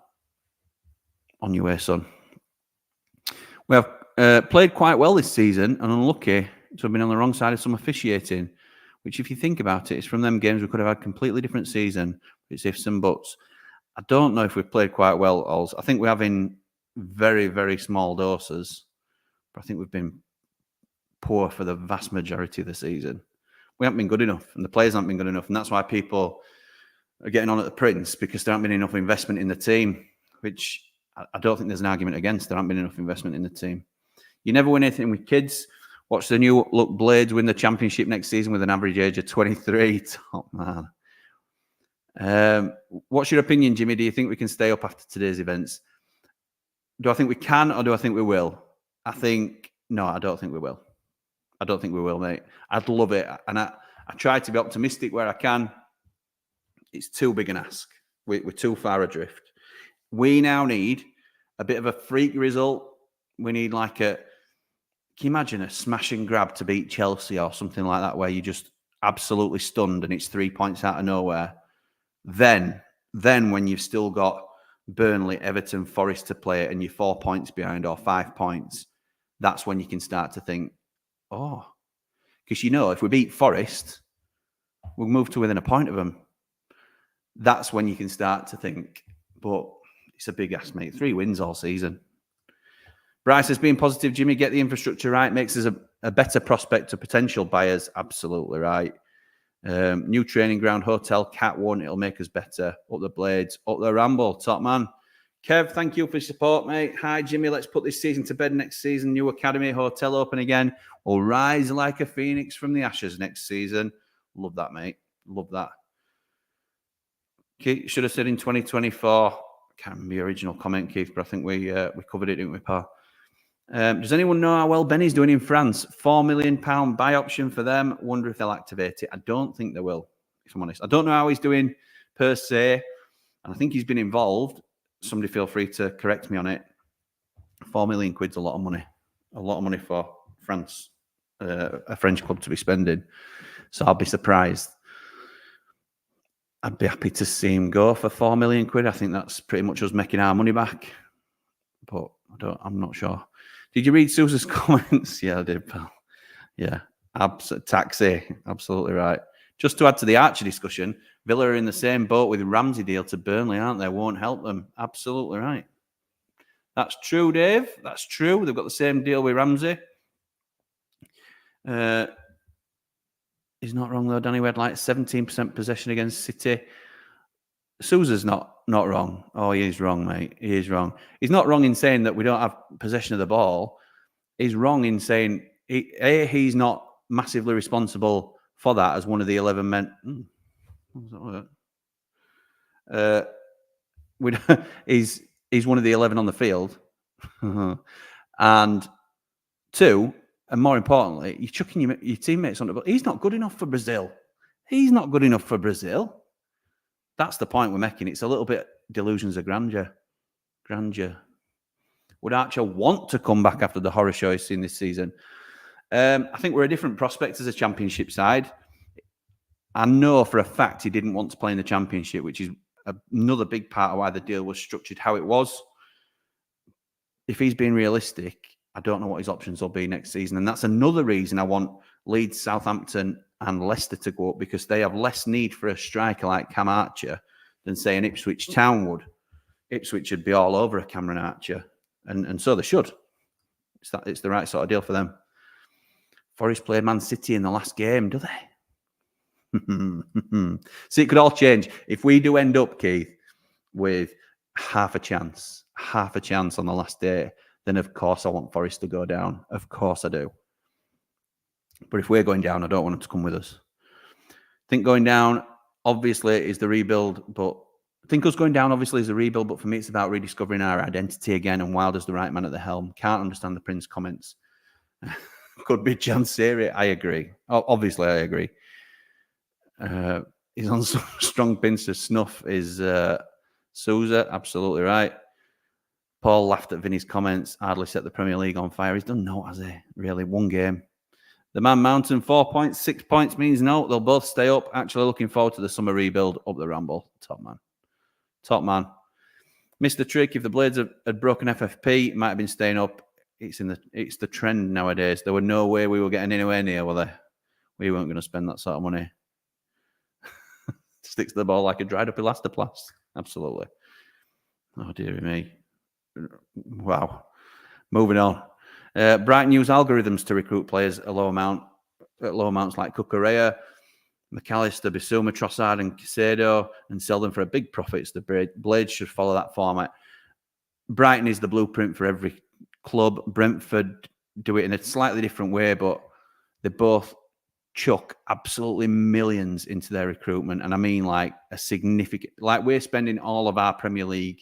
[SPEAKER 1] on your way, son. We have Played quite well this season and unlucky to have been on the wrong side of some officiating, which, if you think about it, is from them games we could have had a completely different season. It's ifs and buts. I don't know if we've played quite well, Ols. I think we're having very, very small doses, but I think we've been poor for the vast majority of the season. We haven't been good enough, and the players haven't been good enough, and that's why people are getting on at the Prince, because there hasn't been enough investment in the team, which I don't think there's an argument against. There hasn't been enough investment in the team. You never win anything with kids. Watch the new look Blades win the championship next season with an average age of 23. Top man. What's your opinion, Jimmy? Do you think we can stay up after today's events? Do I think we can, or do I think we will? No, I don't think we will. I don't think we will, mate. I'd love it. And I try to be optimistic where I can. It's too big an ask. We're too far adrift. We now need a bit of a freak result. We need like can you imagine a smash and grab to beat Chelsea or something like that, where you're just absolutely stunned and it's 3 points out of nowhere? Then when you've still got Burnley, Everton, Forest to play and you're 4 points behind or 5 points, that's when you can start to think, because if we beat Forest, we'll move to within a point of them. That's when you can start to think, but it's a big ask, mate. 3 wins all season. Bryce has been positive, Jimmy. Get the infrastructure right. Makes us a better prospect to potential buyers. Absolutely right. New training ground, hotel, Cat 1. It'll make us better. Up the Blades, up the Ramble. Top man. Kev, thank you for your support, mate. Hi, Jimmy. Let's put this season to bed next season. New academy, hotel open again. We'll rise like a phoenix from the ashes next season. Love that, mate. Love that. Keith, should have said in 2024. I can't remember your original comment, Keith, but I think we covered it, didn't we, pal? Does anyone know how well Benny's doing in France? £4 million buy option for them. Wonder if they'll activate it. I don't think they will, if I'm honest. I don't know how he's doing per se, and I think he's been involved. Somebody feel free to correct me on it. £4 million quid's a lot of money. A lot of money for France, a French club to be spending. So I'll be surprised. I'd be happy to see him go for £4 million quid. I think that's pretty much us making our money back. But I'm not sure. Did you read Susan's comments? Yeah, I did, pal. Yeah. Taxi. Absolutely right. Just to add to the Archer discussion, Villa are in the same boat with Ramsey deal to Burnley, aren't they? Won't help them. Absolutely right. That's true, Dave. That's true. They've got the same deal with Ramsey. He's not wrong, though, Danny. We had like 17% possession against City. Sousa's not wrong. Oh, he is wrong, mate. He is wrong. He's not wrong in saying that we don't have possession of the ball. He's wrong in saying he's not massively responsible for that as one of the 11 men. He's one of the 11 on the field. And 2, and more importantly, you're chucking your teammates on the ball. He's not good enough for Brazil. He's not good enough for Brazil. That's the point we're making. It's a little bit delusions of grandeur. Would Archer want to come back after the horror show he's seen this season? I think we're a different prospect as a championship side. I know for a fact he didn't want to play in the championship, which is another big part of why the deal was structured how it was. If he's being realistic, I don't know what his options will be next season. And that's another reason I want Leeds, Southampton and Leicester to go up, because they have less need for a striker like Cam Archer than, say, an Ipswich Town would. Ipswich would be all over a Cameron Archer. And so they should. It's the right sort of deal for them. Forest played Man City in the last game, do they? See, it could all change. If we do end up, Keith, with half a chance on the last day, then of course I want Forest to go down. Of course I do. But if we're going down, I don't want them to come with us. I think going down, obviously, is the rebuild. But I think us going down, obviously, is a rebuild. But for me, it's about rediscovering our identity again. And Wilder's the right man at the helm. Can't understand the Prince comments. Could be Jan Siri. I agree. Obviously, I agree. He's on some strong pins to snuff. Is Sousa. Absolutely right. Paul laughed at Vinny's comments. Hardly set the Premier League on fire. He's done no, has he? Really, 1 game. The Man Mountain, 4 points. 6 points means no. They'll both stay up. Actually looking forward to the summer rebuild up the Ramble. Top man. Missed the trick. If the Blades had broken FFP, it might have been staying up. it's the trend nowadays. There were no way we were getting anywhere near, were there? We weren't going to spend that sort of money. Sticks to the ball like a dried up elastoplast. Absolutely. Oh, dearie me. Wow. Moving on. Brighton use algorithms to recruit players at low amounts like Cucurella, McAllister, Bissouma, Trossard and Caicedo, and sell them for a big profit. The Blades should follow that format. Brighton is the blueprint for every club. Brentford do it in a slightly different way, but they both chuck absolutely millions into their recruitment. And I mean like a significant, like we're spending all of our Premier League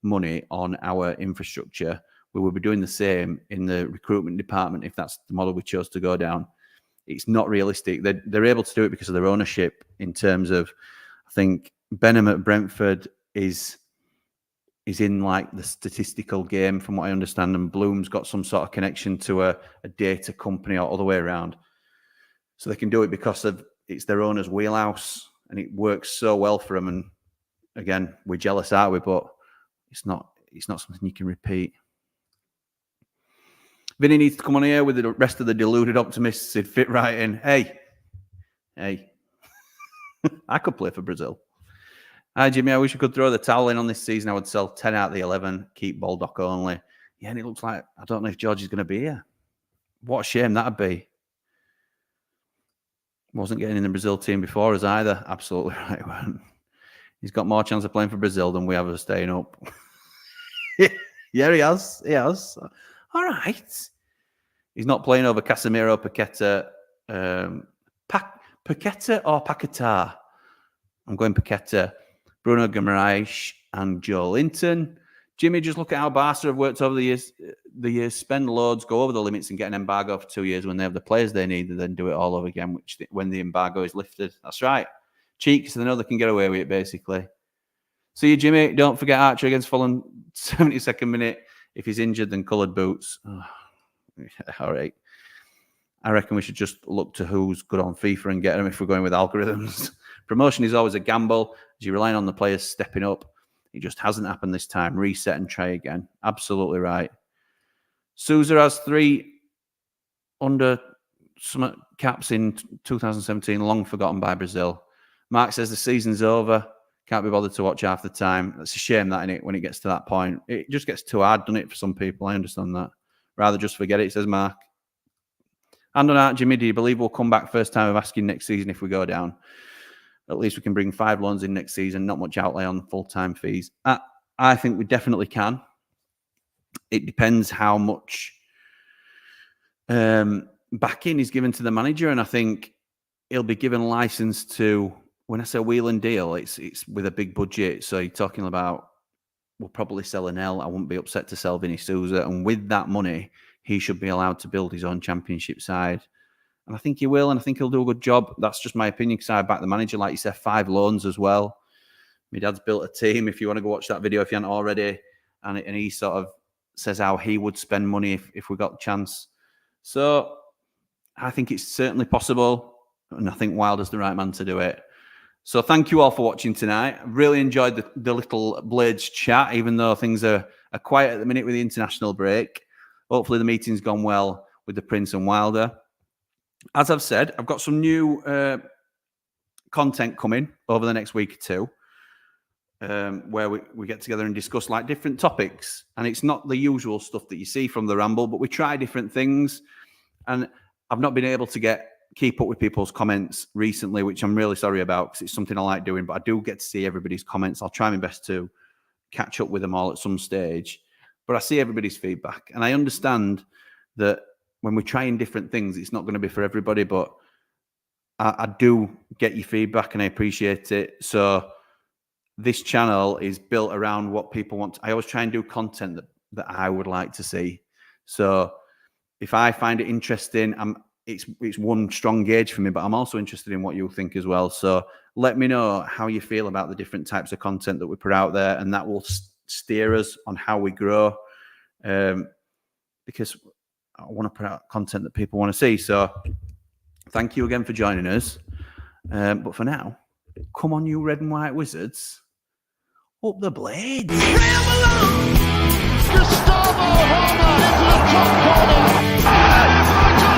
[SPEAKER 1] money on our infrastructure. We will be doing the same in the recruitment department if that's the model we chose to go down. It's not realistic. They're able to do it because of their ownership in terms of, I think, Benham at Brentford is in like the statistical game from what I understand, and Bloom's got some sort of connection to a data company or other way around. So they can do it because it's their owner's wheelhouse and it works so well for them. And again, we're jealous, aren't we? But it's not something you can repeat. Vinny needs to come on here with the rest of the deluded optimists. He'd fit right in. Hey. I could play for Brazil. Hi, Jimmy. I wish I could throw the towel in on this season. I would sell 10 out of the 11, keep Baldock only. Yeah, and it looks like, I don't know if George is going to be here. What a shame that'd be. Wasn't getting in the Brazil team before us either. Absolutely right. He's got more chance of playing for Brazil than we have of staying up. Yeah, he has. All right. He's not playing over Casemiro, Paqueta, Paqueta or Paquetá. I'm going Paqueta, Bruno Guimaraes, and Joe Linton. Jimmy, just look at how Barca have worked over the years. Spend loads, go over the limits, and get an embargo for 2 years when they have the players they need, and then do it all over again. When the embargo is lifted, that's right. Cheeks, so they know they can get away with it. Basically. See you, Jimmy. Don't forget Archer against Fulham, 72nd minute. If he's injured, then coloured boots. Oh, all right. I reckon we should just look to who's good on FIFA and get them if we're going with algorithms. Promotion is always a gamble as you're relying on the players stepping up. It just hasn't happened this time. Reset and try again. Absolutely right. Sousa has 3 under caps in 2017, long forgotten by Brazil. Mark says the season's over. Can't be bothered to watch half the time. It's a shame that, innit, when it gets to that point. It just gets too hard, doesn't it, for some people? I understand that. Rather just forget it, says Mark. And on that, Jimmy, do you believe we'll come back first time of asking next season if we go down? At least we can bring 5 loans in next season, not much outlay on full-time fees. I think we definitely can. It depends how much backing is given to the manager, and I think he'll be given license to, when I say wheel and deal, it's with a big budget. So you're talking about, we'll probably sell an L. I wouldn't be upset to sell Vinny Sousa. And with that money, he should be allowed to build his own championship side. And I think he will, and I think he'll do a good job. That's just my opinion, because I back the manager. Like you said, 5 loans as well. My dad's built a team. If you want to go watch that video, if you haven't already, and he sort of says how he would spend money if we got the chance. So I think it's certainly possible, and I think Wilder's the right man to do it. So thank you all for watching tonight. I really enjoyed the little Blades chat, even though things are quiet at the minute with the international break. Hopefully the meeting's gone well with the Prince and Wilder. As I've said, I've got some new content coming over the next week or two, where we get together and discuss like different topics. And it's not the usual stuff that you see from the Ramble, but we try different things. And I've not been able to keep up with people's comments recently, which I'm really sorry about, because it's something I like doing, but I do get to see everybody's comments. I'll try my best to catch up with them all at some stage, but I see everybody's feedback, and I understand that when we're trying different things, it's not going to be for everybody, but I do get your feedback and I appreciate it. So this channel is built around what people want. I always try and do content that I would like to see. So if I find it interesting, it's one strong gauge for me, but I'm also interested in what you think as well. So let me know how you feel about the different types of content that we put out there, and that will steer us on how we grow, because I want to put out content that people want to see. So thank you again for joining us. But for now, come on, you red and white wizards, up the blades. Ramble on.
[SPEAKER 2] Gustavo Roma into the top corner.